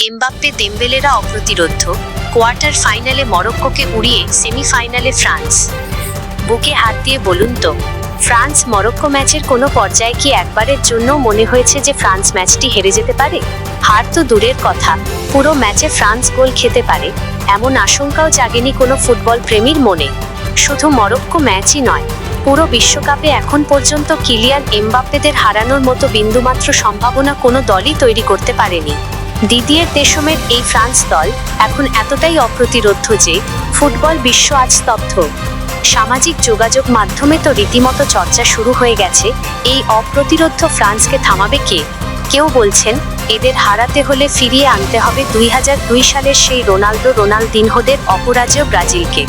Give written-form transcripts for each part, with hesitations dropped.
Mbappe দেম্বেলেরা অপ্রতিরোধ্য। Quarter ফাইনালে মরক্কোকে উড়িয়ে সেমিফাইনালে ফ্রান্স। বুকে হাত দিয়ে বলুন তো, ফ্রান্স মরক্কো ম্যাচের কোনো পর্যায়ে কি একবারের জন্য মনে হয়েছে যে ফ্রান্স ম্যাচটি হেরে যেতে পারে? হার তো দূরের কথা, পুরো ম্যাচে ফ্রান্স গোল খেতে পারে এমন আশঙ্কাও জাগেনি কোনো ফুটবল প্রেমীর মনে। শুধু মরক্কো ম্যাচই নয়, পুরো বিশ্বকাপে এখন পর্যন্ত কিলিয়ান এমবাপ্পেদের হারানোর মতো বিন্দুমাত্র সম্ভাবনা কোনো দলই তৈরি করতে পারেনি। দিদিয়ের দেশমের এই ফ্রান্স দল এখন এতটাই অপ্রতিরোধ্য যে ফুটবল বিশ্ব আজ স্তব্ধ। সামাজিক যোগাযোগ মাধ্যমে তো রীতিমতো চর্চা শুরু হয়ে গেছে, এই অপ্রতিরোধ্য ফ্রান্সকে থামাবে কে? কেউ বলছেন এদের হারাতে হলে ফিরিয়ে আনতে হবে 2002 সালের সেই রোনালদিনহোদের অপরাজেয় ব্রাজিলকে।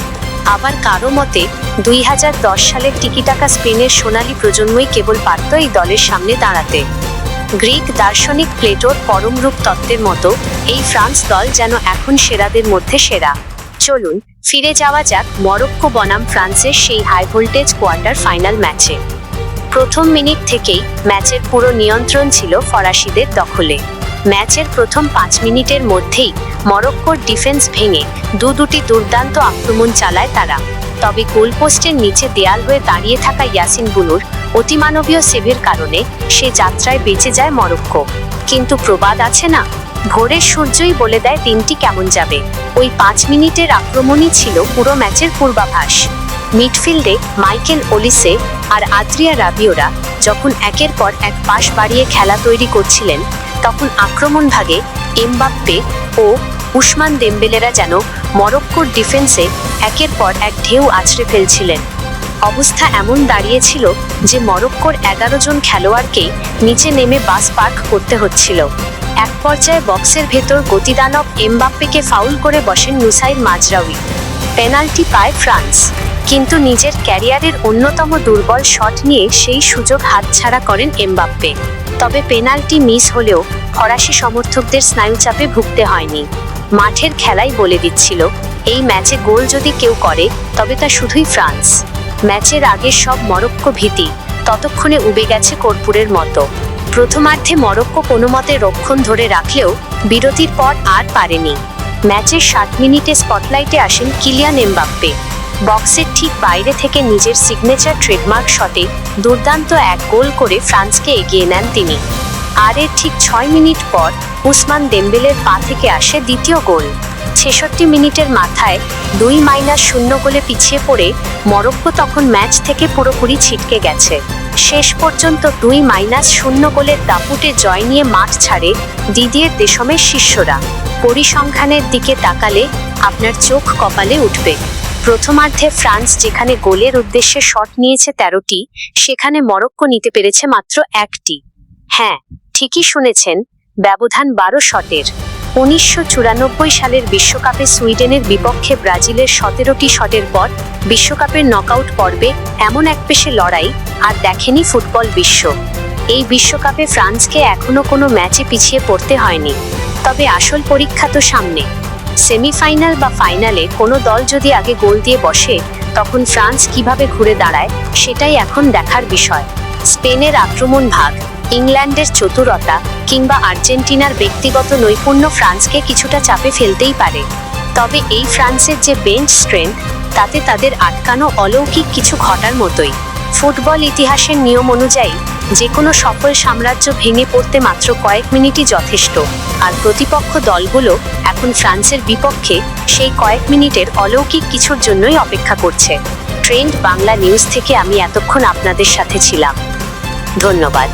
আবার কারো মতে 2010 সালের টিকিটাকা স্পেনের সোনালী প্রজন্মই কেবল পারত এই দলের সামনে দাঁড়াতে। গ্রিক দার্শনিক প্লেটোর পরমরূপ তত্ত্বের মতো এই ফ্রান্স দল যেন এখন সেরাদের মধ্যে সেরা। চলুন ফিরে যাওয়া যাক মরক্কো বনাম ফ্রান্সের সেই হাই ভোল্টেজ কোয়ার্টার ফাইনাল ম্যাচে। প্রথম মিনিট থেকেই ম্যাচের পুরো নিয়ন্ত্রণ ছিল ফরাসিদের দখলে। ম্যাচের প্রথম 5 মিনিটের মধ্যেই মরক্কোর ডিফেন্স ভেঙে দুটি দুর্দান্ত আক্রমণ চালায় তারা। তবে গোলপোস্টের নিচে দেয়াল হয়ে দাঁড়িয়ে থাকা ইয়াসিন বুনুর অতিমানবীয় সেভের কারণে সে যাত্রায় বেঁচে যায় মরক্কো। কিন্তু প্রবাদ আছে না, ভোরের সূর্যই বলে দেয় দিনটি কেমন যাবে। ওই 5 মিনিটের আক্রমণই ছিল পুরো ম্যাচের পূর্বাভাস। মিডফিল্ডে মাইকেল ওলিসে আর আদ্রিয়া রাবিওরা যখন একের পর এক পাস বাড়িয়ে খেলা তৈরি করছিলেন, তখন আক্রমণ ভাগে এমবাপ্পে ও উসমান দেম্বেলেরা যেন মরক্কোর ডিফেন্সে একের পর এক ঢেউ আছড়ে ফেলছিলেন। অবস্থা এমন দাঁড়িয়েছিল যে মরক্কোর 11 জন খেলোয়াড়কেই নিচে নেমে বাস পার্ক করতে হচ্ছিল। এক পর্যায়ে বক্সের ভেতর গতিদানব এমবাপ্পেকে ফাউল করে বসেন নুসাইর মাজরাউই। পেনাল্টি পায় ফ্রান্স, কিন্তু নিজের ক্যারিয়ারের অন্যতম দুর্বল শট নিয়ে সেই সুযোগ হাতছাড়া করেন এমবাপ্পে। তবে পেনাল্টি মিস হলেও ফরাসি সমর্থকদের স্নায়ুচাপে ভুগতে হয়নি। মাঠের খেলাই বলে দিচ্ছিল এই ম্যাচে গোল যদি কেউ করে তবে তা শুধুই ফ্রান্স। ম্যাচের আগের সব মরক্কো ভীতি ততক্ষণে উবে গেছে কর্পূরের মতো। প্রথমার্ধে মরক্কো কোনো মতে রক্ষণ ধরে রাখলেও বিরতির পর আর পারেনি। ম্যাচের 60 মিনিটে স্পটলাইটে আসেন কিলিয়ান এমবাপ্পে। বক্সের ঠিক বাইরে থেকে নিজের সিগনেচার ট্রেডমার্ক শটে দুর্দান্ত এক গোল করে ফ্রান্সকে এগিয়ে নেন তিনি। আর এর ঠিক 6 মিনিট পর উসমান দেম্বেলের পা থেকে আসে দ্বিতীয় গোল। 66 মিনিটের মাথায় 2-0 গোলে পিছিয়ে পড়ে মরক্কো তখন ম্যাচ থেকে পুরোপুরি ছিটকে গেছে। শেষ পর্যন্ত 2-0 গোলের দাপুটে জয় নিয়ে মাঠ ছাড়ে দিদিয়ের দেশমের শিষ্যরা। পরিসংখ্যানের দিকে তাকালে আপনার চোখ কপালে উঠবে। প্রথমার্ধে ফ্রান্স যেখানে গোলের উদ্দেশ্যে শট নিয়েছে 13টি, সেখানে মরক্কো নিতে পেরেছে মাত্র 1টি। হ্যাঁ, ঠিকই শুনেছেন, ব্যবধান 12 শটের। 1994 সালের বিশ্বকাপে সুইডেনের বিপক্ষে ব্রাজিলের 17টি শটের পর বিশ্বকাপের নকআউট পর্বে এমন একপেশে লড়াই আর দেখেনি ফুটবল বিশ্ব। এই বিশ্বকাপে ফ্রান্সকে এখনো কোনো ম্যাচে পিছিয়ে পড়তে হয়নি। তবে আসল পরীক্ষা তো সামনে। সেমিফাইনাল বা ফাইনালে কোনো দল যদি আগে গোল দিয়ে বসে, তখন ফ্রান্স কিভাবে ঘুরে দাঁড়ায় সেটাই এখন দেখার বিষয়। স্পেনের আক্রমণ ভাগ, ইংল্যান্ডের চতুরতা কিংবা আর্জেন্টিনার ব্যক্তিগত নৈপুণ্য ফ্রান্সকে কিছুটা চাপে ফেলতেই পারে। তবে এই ফ্রান্সের যে বেঞ্চ স্ট্রেংথ, তাতে তাদের আটকানো অলৌকিক কিছু ঘটার মতোই। ফুটবল ইতিহাসের নিয়ম অনুযায়ী যে কোনো সফল সাম্রাজ্য ভেঙে পড়তে মাত্র কয়েক মিনিটই যথেষ্ট, আর প্রতিপক্ষ দলগুলো এখন ফ্রান্সের বিপক্ষে সেই কয়েক মিনিটের অলৌকিক কিছুর জন্যই অপেক্ষা করছে। ট্রেন্ড বাংলা নিউজ থেকে আমি এতক্ষণ আপনাদের সাথে ছিলাম। ধন্যবাদ।